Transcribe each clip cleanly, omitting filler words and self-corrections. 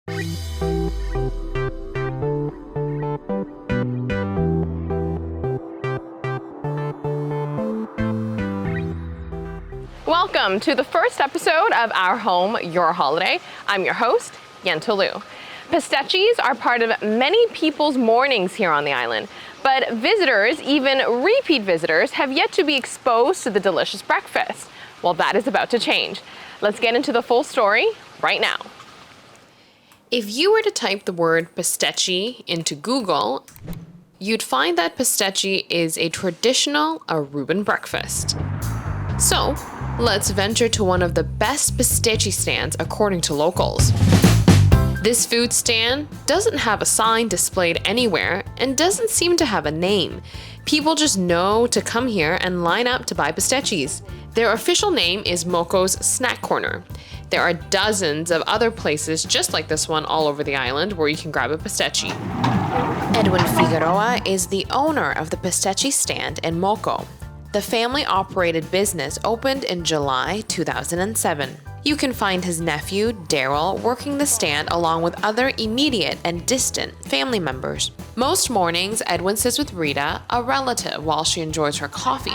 Welcome to the first episode of Our Home, Your Holiday. I'm your host, Yentolu. Pistachios are part of many people's mornings here on the island, but visitors, even repeat visitors, have yet to be exposed to the delicious breakfast. Well, that is about to change. Let's get into the full story right now. If you were to type the word pastechi into Google, you'd find that pastechi is a traditional Aruban breakfast. So, let's venture to one of the best pastechi stands according to locals. This food stand doesn't have a sign displayed anywhere and doesn't seem to have a name. People just know to come here and line up to buy pastechios. Their official name is Moco's Snack Corner. There are dozens of other places just like this one all over the island where you can grab a pastechi. Edwin Figueroa is the owner of the pastechi stand in Moco. The family-operated business opened in July 2007. You can find his nephew, Daryl, working the stand along with other immediate and distant family members. Most mornings, Edwin sits with Rita, a relative, while she enjoys her coffee.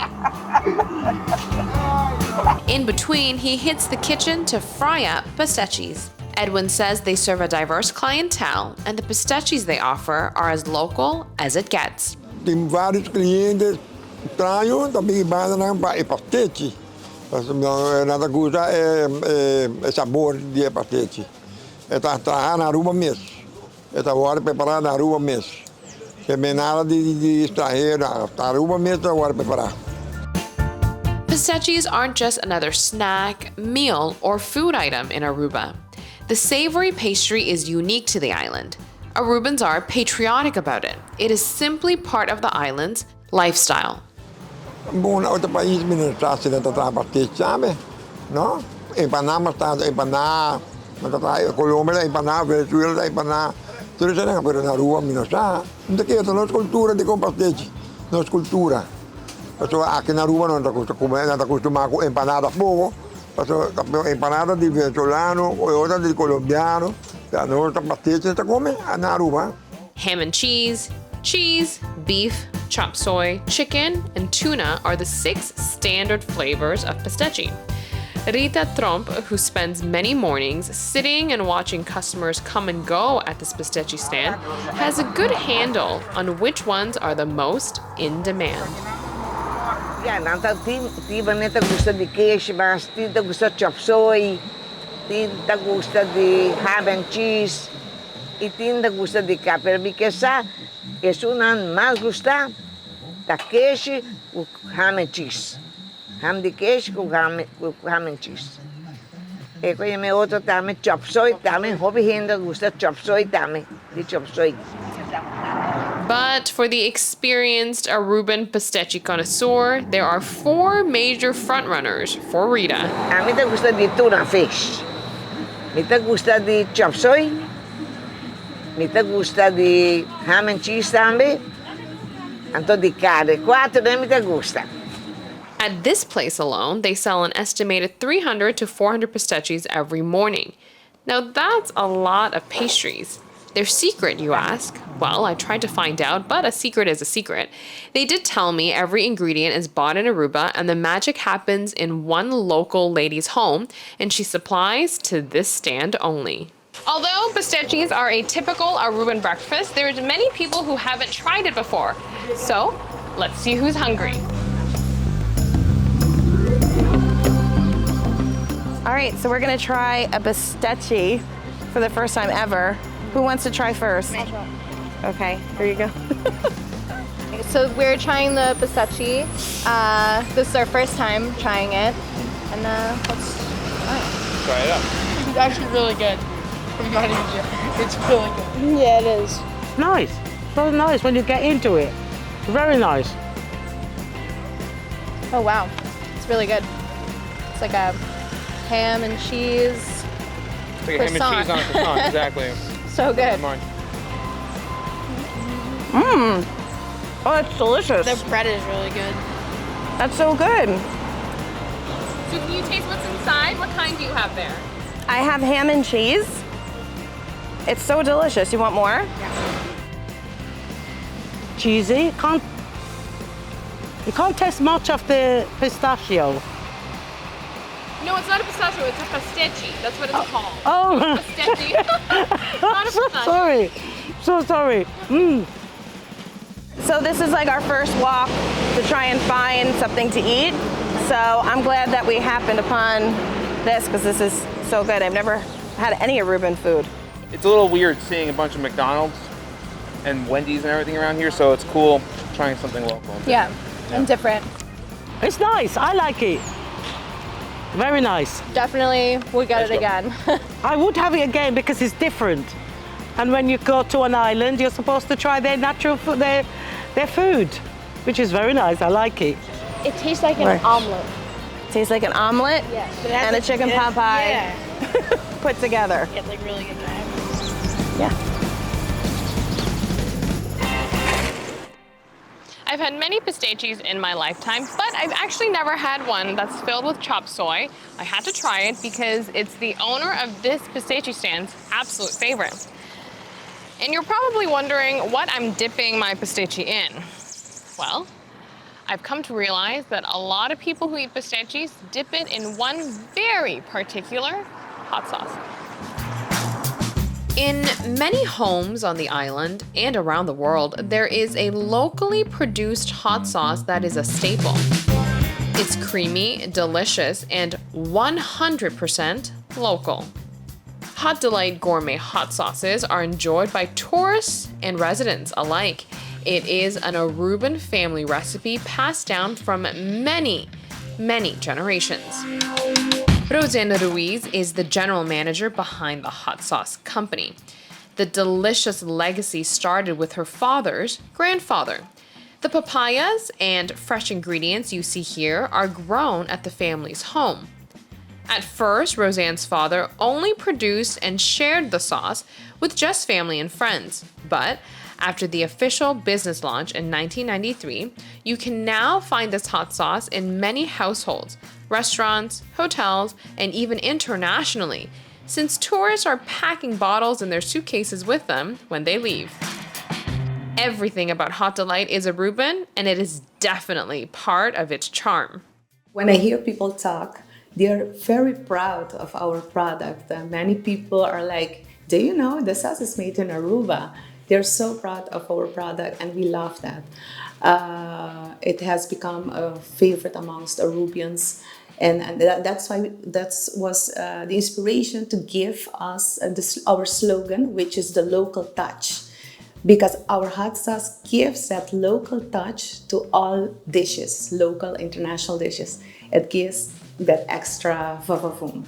In between, he hits the kitchen to fry up pastechios. Edwin says they serve a diverse clientele, and the pastechios they offer are as local as it gets. Tem vários clientes estranhos, também iban ng pastechi. Nada gusta sabor de pastechi. Está na Aruba mesmo. Está agora preparada na Aruba mesmo. Sem nada de estrangeiro, na Aruba mesmo agora preparada. Pistachios aren't just another snack, meal, or food item in Aruba. The savory pastry is unique to the island. Arubans are patriotic about it. It is simply part of the island's lifestyle. Bom, na outro país, não está sendo tratado pastechi, sabe? Não? Empanada, está empanada, Colômbia empanada, Venezuela empanada. Tudo isso não, mas na Aruba não está. Não tem que nossa cultura de comer pastechi, nossa cultura. Porque aqui na Aruba não está acostumado com empanada a fogo. Porque empanada de venezolano, outra de colombiano. A nossa pastechi está come na Aruba. Ham and cheese, beef, chop suey, chicken, and tuna are the 6 standard flavors of pastechi. Rita Tromp, who spends many mornings sitting and watching customers come and go at this pastechi stand, has a good handle on which ones are the most in demand. Tinta gusta de queijo, mas tinta gusta de chop suey, tinta gusta de ham and cheese, y tinta gusta de capel, because es una más gusta da queijo com ham and cheese. Ham de queijo com ham and cheese. E conhece outro também, chop suey, também, hobby gente gusta chop suey também, de chop suey. But for the experienced Aruban pastechi connoisseur, there are 4 major frontrunners for Rita. A mí te gusta de tuna fish. Me te gusta de chop suey. Me te gusta de ham and cheese también. Anto di carne. 4 de me te gusta. At this place alone, they sell an estimated 300 to 400 pastechios every morning. Now that's a lot of pastries. Their secret, you ask? Well, I tried to find out, but a secret is a secret. They did tell me every ingredient is bought in Aruba and the magic happens in one local lady's home, and she supplies to this stand only. Although pastechios are a typical Aruban breakfast, there's many people who haven't tried it before. So, let's see who's hungry. All right, so we're gonna try a pastechi for the first time ever. Who wants to try first? I'll try. Okay, here you go. So we're trying the pastechi. This is our first time trying it. And let's Try it out. It's actually really good. I'm not even joking. It's really good. Yeah, it is. Nice. So nice when you get into it. Very nice. Oh wow, it's really good. It's like a ham and cheese. It's like a ham and cheese on a croissant, exactly. So good. Mmm. Oh, it's delicious. The bread is really good. That's so good. So can you taste what's inside? What kind do you have there? I have ham and cheese. It's so delicious. You want more? Cheesy. You can't taste much of the pistachio. No, it's not a pistachio, it's a pastechi. That's what it's called. Oh, Pastechi. Not a so pistachio. sorry. So sorry. So this is like our first walk to try and find something to eat. So I'm glad that we happened upon this because this is so good. I've never had any Aruban food. It's a little weird seeing a bunch of McDonald's and Wendy's and everything around here, so it's cool trying something local. Yeah, and different. It's nice. I like it. Very nice. Definitely, we got it Let's go. again. I would have it again because it's different. And when you go to an island, you're supposed to try their natural food, their food, which is very nice. I like it. It tastes like an Right. omelet. Tastes like an omelet Yes. and a chicken pot pie put together. It's like really good time. Yeah. I've had many pistachis in my lifetime, but I've actually never had one that's filled with chopped soy. I had to try it because it's the owner of this pistachi stand's absolute favorite. And you're probably wondering what I'm dipping my pistachi in. Well, I've come to realize that a lot of people who eat pistachis dip it in one very particular hot sauce. In many homes on the island and around the world, there is a locally produced hot sauce that is a staple. It's creamy, delicious, and 100% local. Hot Delight gourmet hot sauces are enjoyed by tourists and residents alike. It is an Aruban family recipe passed down from many, many generations. Rosanna Ruiz is the general manager behind the hot sauce company. The delicious legacy started with her father's grandfather. The papayas and fresh ingredients you see here are grown at the family's home. At first, Roseanne's father only produced and shared the sauce with just family and friends. But after the official business launch in 1993, you can now find this hot sauce in many households, restaurants, hotels, and even internationally, since tourists are packing bottles in their suitcases with them when they leave. Everything about Hot Delight is Aruban, and it is definitely part of its charm. When I hear people talk, they're very proud of our product. Many people are like, do you know the sauce is made in Aruba? They're so proud of our product and we love that. It has become a favorite amongst Arubians. And that's why that was the inspiration to give us our slogan, which is the local touch. Because our hot sauce gives that local touch to all dishes, local, international dishes. It gives that extra va-va-voom.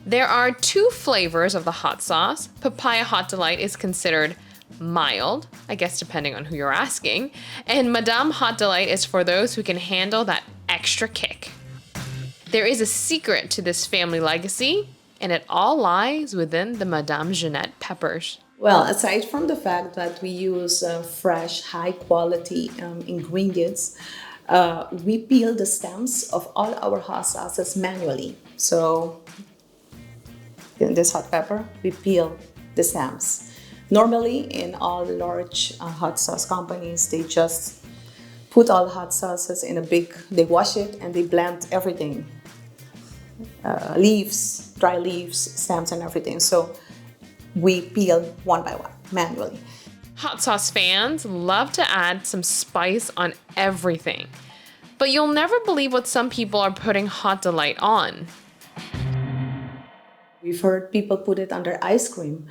There are two flavors of the hot sauce. Papaya Hot Delight is considered mild, I guess depending on who you're asking, and Madame Hot Delight is for those who can handle that extra kick. There is a secret to this family legacy, and it all lies within the Madame Jeanette peppers. Well, aside from the fact that we use fresh, high-quality ingredients, we peel the stems of all our hot sauces manually. So, in this hot pepper, we peel the stems. Normally, in all large hot sauce companies, they just put all hot sauces in a big, they wash it and they blend everything. Leaves, dry leaves, stems and everything. So we peel one by one, manually. Hot sauce fans love to add some spice on everything, but you'll never believe what some people are putting Hot Delight on. We've heard people put it under ice cream.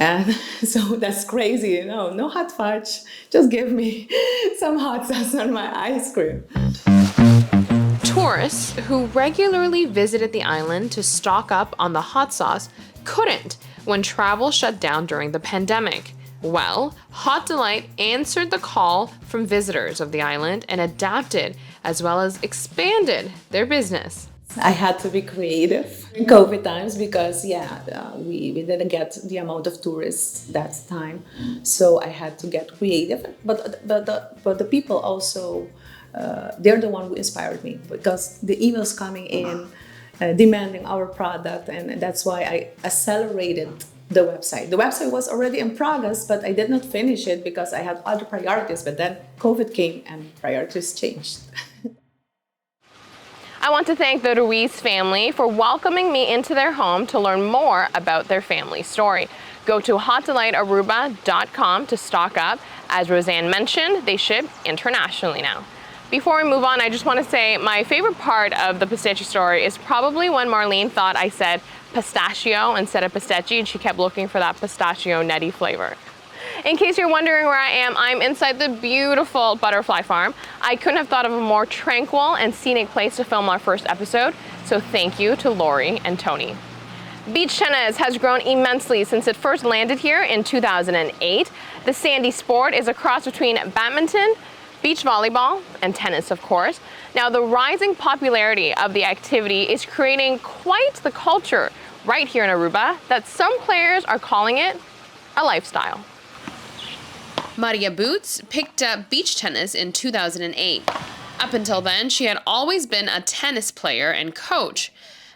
And so that's crazy, you know, no hot fudge, just give me some hot sauce on my ice cream. Tourists who regularly visited the island to stock up on the hot sauce couldn't when travel shut down during the pandemic. Well, Hot Delight answered the call from visitors of the island and adapted as well as expanded their business. I had to be creative in COVID times because, we didn't get the amount of tourists that time. So I had to get creative. But the people also, they're the one who inspired me because the emails coming in demanding our product. And that's why I accelerated the website. The website was already in progress, but I did not finish it because I had other priorities. But then COVID came and priorities changed. I want to thank the Ruiz family for welcoming me into their home to learn more about their family story. Go to hotdelightAruba.com to stock up. As Roseanne mentioned, they ship internationally now. Before we move on, I just want to say my favorite part of the pistachio story is probably when Marlene thought I said pistachio instead of pastechi, and she kept looking for that pistachio nutty flavor. In case you're wondering where I am, I'm inside the beautiful butterfly farm. I couldn't have thought of a more tranquil and scenic place to film our first episode, so thank you to Lori and Tony. Beach tennis has grown immensely since it first landed here in 2008. The sandy sport is a cross between badminton, beach volleyball, and tennis, of course. Now, the rising popularity of the activity is creating quite the culture right here in Aruba that some players are calling it a lifestyle. Maria Boots picked up beach tennis in 2008. Up until then, she had always been a tennis player and coach.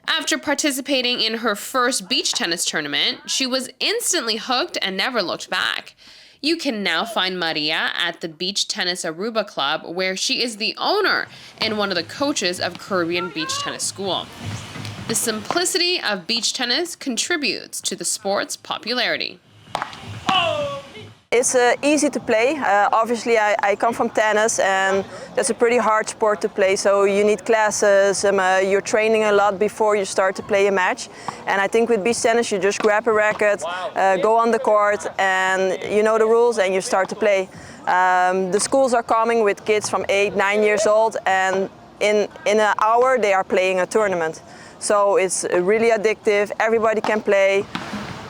After participating in her first beach tennis tournament, she was instantly hooked and never looked back. You can now find Maria at the Beach Tennis Aruba Club, where she is the owner and one of the coaches of Caribbean Beach Tennis School. The simplicity of beach tennis contributes to the sport's popularity. It's easy to play. Obviously, I come from tennis, and that's a pretty hard sport to play. So you need classes. You're training a lot before you start to play a match. And I think with beach tennis, you just grab a racket, go on the court, and you know the rules, and you start to play. The schools are coming with kids from 8, 9 years old, and in an hour they are playing a tournament. So it's really addictive. Everybody can play.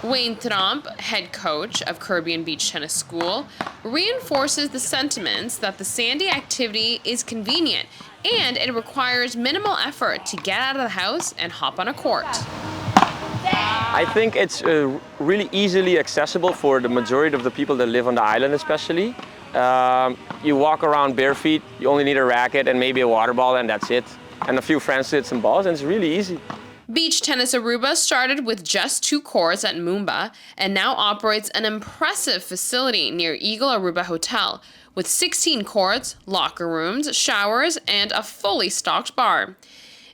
Wayne Tromp, head coach of Caribbean Beach Tennis School, reinforces the sentiments that the sandy activity is convenient and it requires minimal effort to get out of the house and hop on a court. I think it's really easily accessible for the majority of the people that live on the island especially. You walk around bare feet, you only need a racket and maybe a water ball, and that's it. And a few friends to hit some balls, and it's really easy. Beach Tennis Aruba started with just 2 courts at Moomba and now operates an impressive facility near Eagle Aruba Hotel with 16 courts, locker rooms, showers, and a fully stocked bar.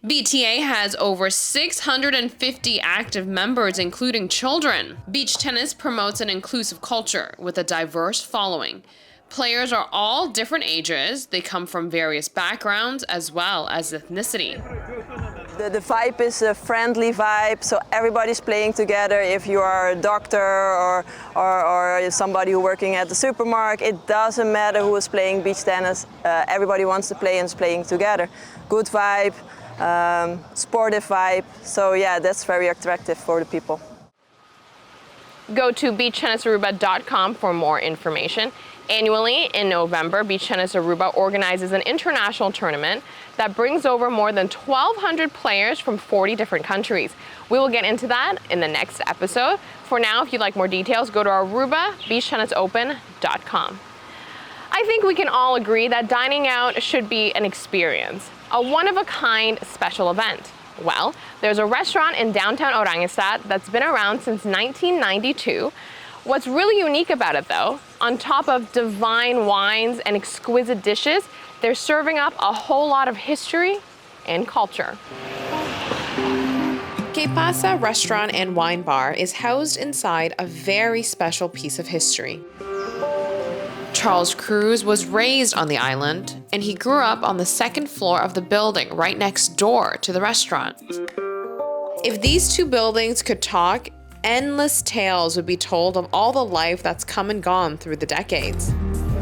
BTA has over 650 active members, including children. Beach tennis promotes an inclusive culture with a diverse following. Players are all different ages. They come from various backgrounds as well as ethnicity. The vibe is a friendly vibe, so everybody's playing together. If you are a doctor or somebody who's working at the supermarket, it doesn't matter who is playing beach tennis. Everybody wants to play and is playing together. Good vibe, sportive vibe. So yeah, that's very attractive for the people. Go to beachtennisaruba.com for more information. Annually, in November, Beach Tennis Aruba organizes an international tournament that brings over more than 1,200 players from 40 different countries. We will get into that in the next episode. For now, if you'd like more details, go to arubabeachtennisopen.com. I think we can all agree that dining out should be an experience, a one-of-a-kind special event. Well, there's a restaurant in downtown Oranjestad that's been around since 1992. What's really unique about it, though, on top of divine wines and exquisite dishes, they're serving up a whole lot of history and culture. Pasa Restaurant and Winebar is housed inside a very special piece of history. Charles Cruz was raised on the island, and he grew up on the second floor of the building right next door to the restaurant. If these two buildings could talk, endless tales would be told of all the life that's come and gone through the decades.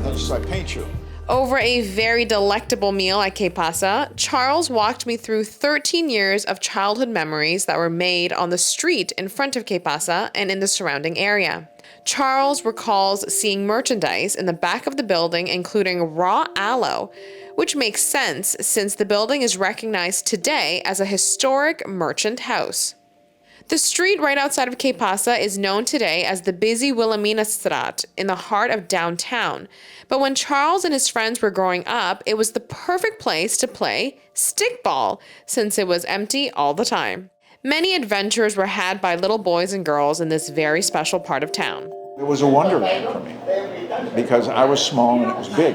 That's just like paint you. Over a very delectable meal at Pasa, Charles walked me through 13 years of childhood memories that were made on the street in front of Pasa and in the surrounding area. Charles recalls seeing merchandise in the back of the building, including raw aloe, which makes sense since the building is recognized today as a historic merchant house. The street right outside of Pasa is known today as the busy Wilhelminastraat in the heart of downtown. But when Charles and his friends were growing up, it was the perfect place to play stickball since it was empty all the time. Many adventures were had by little boys and girls in this very special part of town. It was a wonderland for me because I was small and it was big,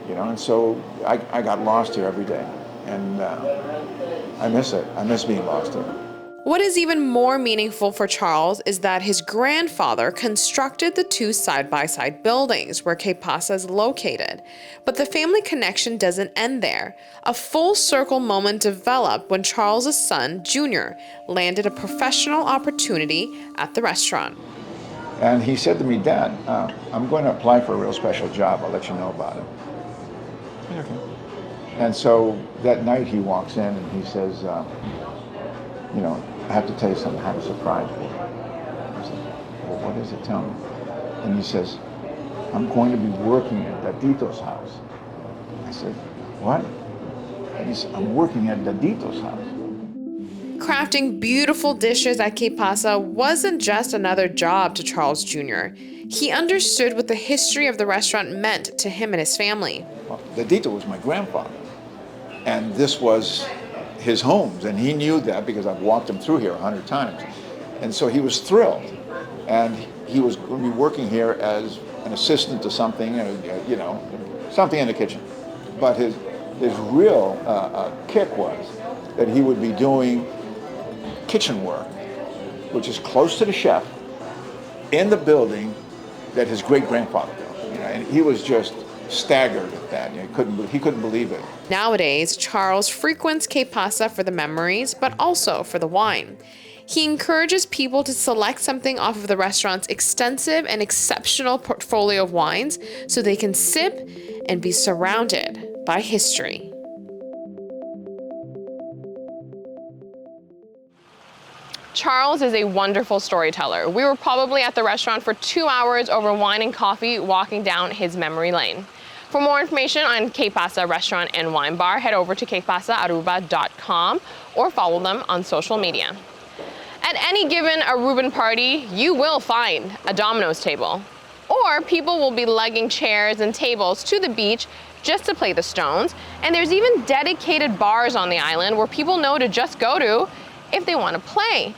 you know, and so I got lost here every day, and I miss it. I miss being lost here. What is even more meaningful for Charles is that his grandfather constructed the two side-by-side buildings where Que Pasa is located. But the family connection doesn't end there. A full circle moment developed when Charles' son, Junior, landed a professional opportunity at the restaurant. And he said to me, Dad, I'm going to apply for a real special job. I'll let you know about it. Okay. And so that night he walks in and he says, you know, I have to tell you something. I have a surprise for you. I said, well, what is it? Tell me. And he says, I'm going to be working at Dadito's house. I said, what? And he said, I'm working at Dadito's house. Crafting beautiful dishes at Que Pasa wasn't just another job to Charles Jr. He understood what the history of the restaurant meant to him and his family. Well, Dadito was my grandfather, and this was his homes, and he knew that because I've walked him through here 100 times. And so he was thrilled, and he was going to be working here as an assistant to something, you know, something in the kitchen. But his real kick was that he would be doing kitchen work, which is close to the chef, in the building that his great-grandfather built. You know, and he was just staggered at that. You know, he couldn't believe it. Nowadays, Charles frequents Que Pasa for the memories, but also for the wine. He encourages people to select something off of the restaurant's extensive and exceptional portfolio of wines so they can sip and be surrounded by history. Charles is a wonderful storyteller. We were probably at the restaurant for 2 hours over wine and coffee, walking down his memory lane. For more information on Que Pasa Restaurant and Wine Bar, head over to quepasaaruba.com or follow them on social media. At any given Aruban party, you will find a Domino's table. Or people will be lugging chairs and tables to the beach just to play the stones. And there's even dedicated bars on the island where people know to just go to if they want to play.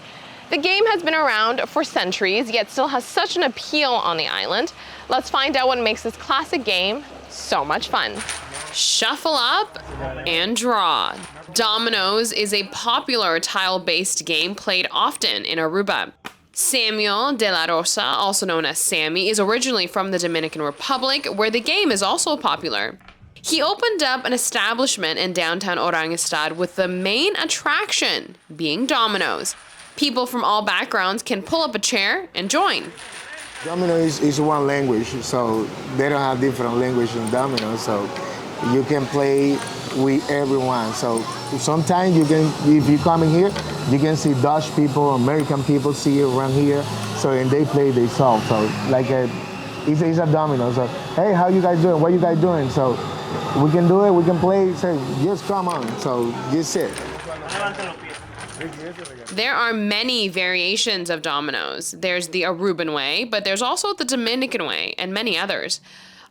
The game has been around for centuries, yet still has such an appeal on the island. Let's find out what makes this classic game so much fun. Shuffle up and draw. Dominoes is a popular tile-based game played often in Aruba. Samuel de la Rosa, also known as Sammy, is originally from the Dominican Republic, where the game is also popular. He opened up an establishment in downtown Orangestad with the main attraction being Dominoes. People from all backgrounds can pull up a chair and join. Domino is one language, so they don't have different language in Domino, so you can play with everyone. So sometimes you can, if you come in here, you can see Dutch people, American people see you around here, so and they play, they solve. So like it's a domino. So hey, how you guys doing? What you guys doing? So we can do it. We can play. Say just come on. So just sit. There are many variations of dominoes. There's the Aruban way, but there's also the Dominican way and many others.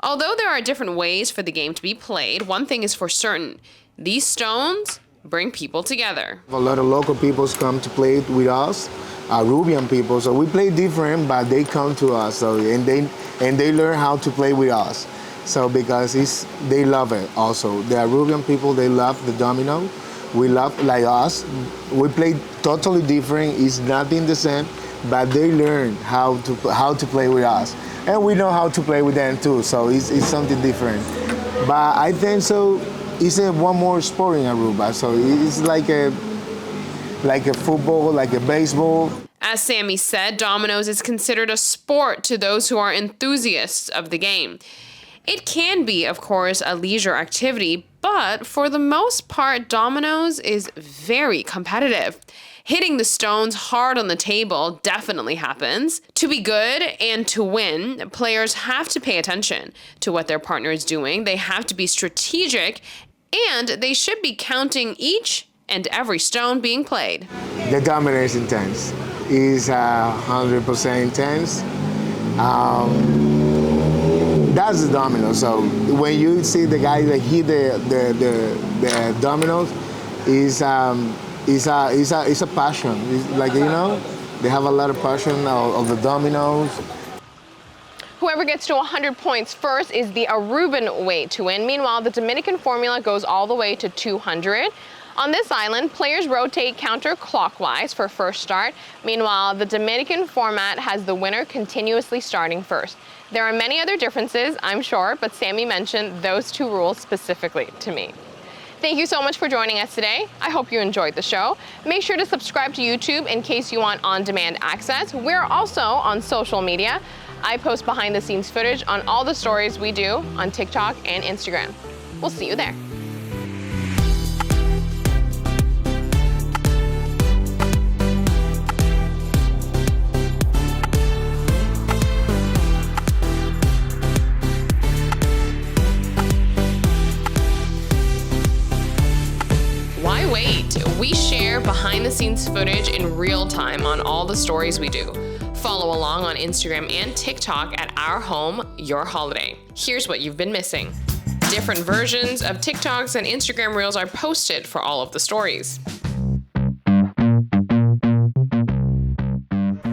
Although there are different ways for the game to be played, one thing is for certain. These stones bring people together. A lot of local people come to play with us, Arubian people. So we play different, but they come to us. So and they learn how to play with us. So because they love it also. The Arubian people, they love the domino. We love, like us, we play totally different. It's nothing the same, but they learn how to play with us. And we know how to play with them too, so it's something different. But I think so, it's one more sport in Aruba, so it's like a football, like a baseball. As Sammy said, dominoes is considered a sport to those who are enthusiasts of the game. It can be, of course, a leisure activity, but for the most part, dominoes is very competitive. Hitting the stones hard on the table definitely happens. To be good and to win, players have to pay attention to what their partner is doing. They have to be strategic, and they should be counting each and every stone being played. The domino is intense. It's 100% intense. That's the domino. So when you see the guy that hit the dominoes, it's a passion. It's like, you know, they have a lot of passion of the Dominos. Whoever gets to 100 points first is the Aruban way to win. Meanwhile, the Dominican formula goes all the way to 200. On this island, players rotate counterclockwise for first start. Meanwhile, the Dominican format has the winner continuously starting first. There are many other differences, I'm sure, but Sammy mentioned those two rules specifically to me. Thank you so much for joining us today. I hope you enjoyed the show. Make sure to subscribe to YouTube in case you want on-demand access. We're also on social media. I post behind-the-scenes footage on all the stories we do on TikTok and Instagram. We'll see you there. Why wait? We share behind-the-scenes footage in real time on all the stories we do. Follow along on Instagram and TikTok at Our Home, Your Holiday. Here's what you've been missing. Different versions of TikToks and Instagram Reels are posted for all of the stories.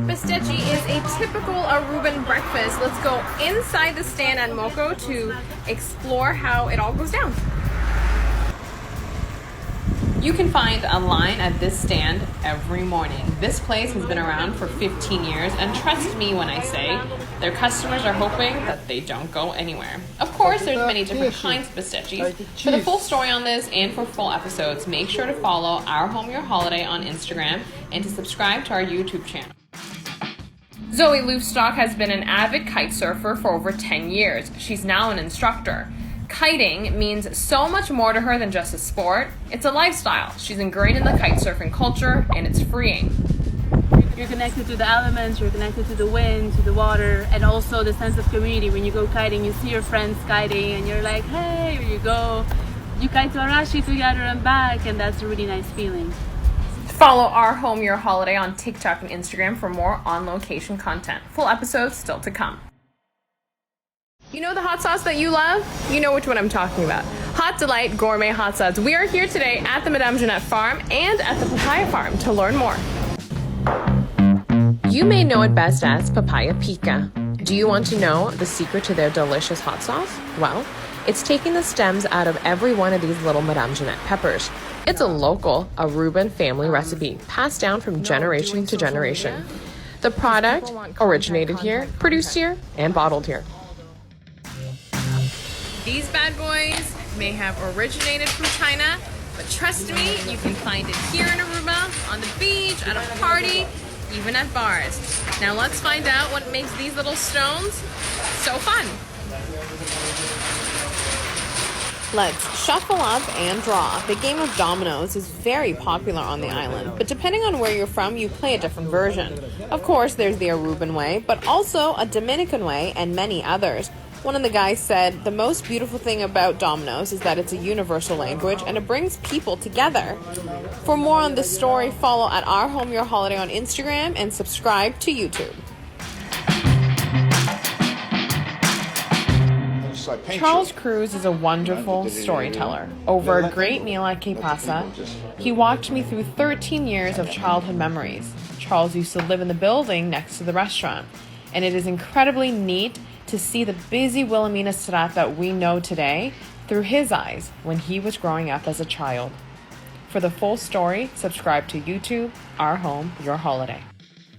Pastechi is a typical Aruban breakfast. Let's go inside the stand at Moco to explore how it all goes down. You can find a line at this stand every morning. This place has been around for 15 years, and trust me when I say their customers are hoping that they don't go anywhere. Of course, there's many different kinds of pistachis. For the full story on this and for full episodes, make sure to follow Our Home Your Holiday on Instagram and to subscribe to our YouTube channel. Zoe Loofstock has been an avid kite surfer for over 10 years. She's now an instructor. Kiting means so much more to her than just a sport. It's a lifestyle. She's ingrained in the kite surfing culture, and it's freeing. You're connected to the elements, you're connected to the wind, to the water, and also the sense of community. When you go kiting, you see your friends kiting, and you're like, hey, here you go. You kite to Arashi together and back, and that's a really nice feeling. Follow Our Home Your Holiday on TikTok and Instagram for more on-location content. Full episodes still to come. You know the hot sauce that you love? You know which one I'm talking about. Hot Delight Gourmet Hot Sauce. We are here today at the Madame Jeanette Farm and at the Papaya Farm to learn more. You may know it best as Papaya Pica. Do you want to know the secret to their delicious hot sauce? Well, it's taking the stems out of every one of these little Madame Jeanette peppers. It's a local Aruban family recipe passed down from generation to generation. The product originated here, produced here, and bottled here. These bad boys may have originated from China, but trust me, you can find it here in Aruba, on the beach, at a party, even at bars. Now let's find out what makes these little stones so fun. Let's shuffle up and draw. The game of Dominos is very popular on the island, but depending on where you're from, you play a different version. Of course, there's the Aruban way, but also a Dominican way and many others. One of the guys said, the most beautiful thing about Dominos is that it's a universal language and it brings people together. For more on this story, follow at Our Home Your Holiday on Instagram and subscribe to YouTube. Charles Cruz is a wonderful storyteller. Over a great meal at Pasa, he walked me through 13 years of childhood memories. Charles used to live in the building next to the restaurant, and it is incredibly neat to see the busy Wilhelmina Straat that we know today through his eyes when he was growing up as a child. For the full story, subscribe to YouTube, Our Home, Your Holiday.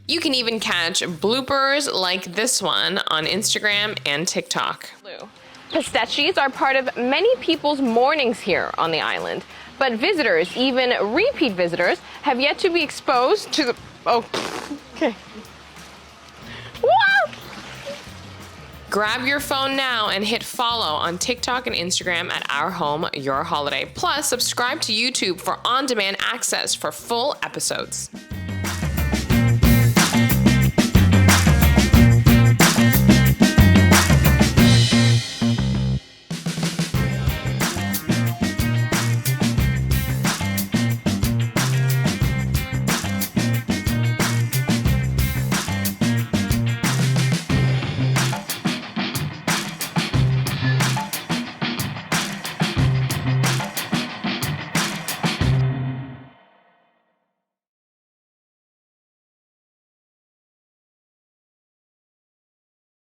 You can even catch bloopers like this one on Instagram and TikTok. Pistachis are part of many people's mornings here on the island, but visitors, even repeat visitors, have yet to be exposed to the... Oh, okay. What? Grab your phone now and hit follow on TikTok and Instagram at Our Home, Your Holiday. Plus, subscribe to YouTube for on-demand access for full episodes.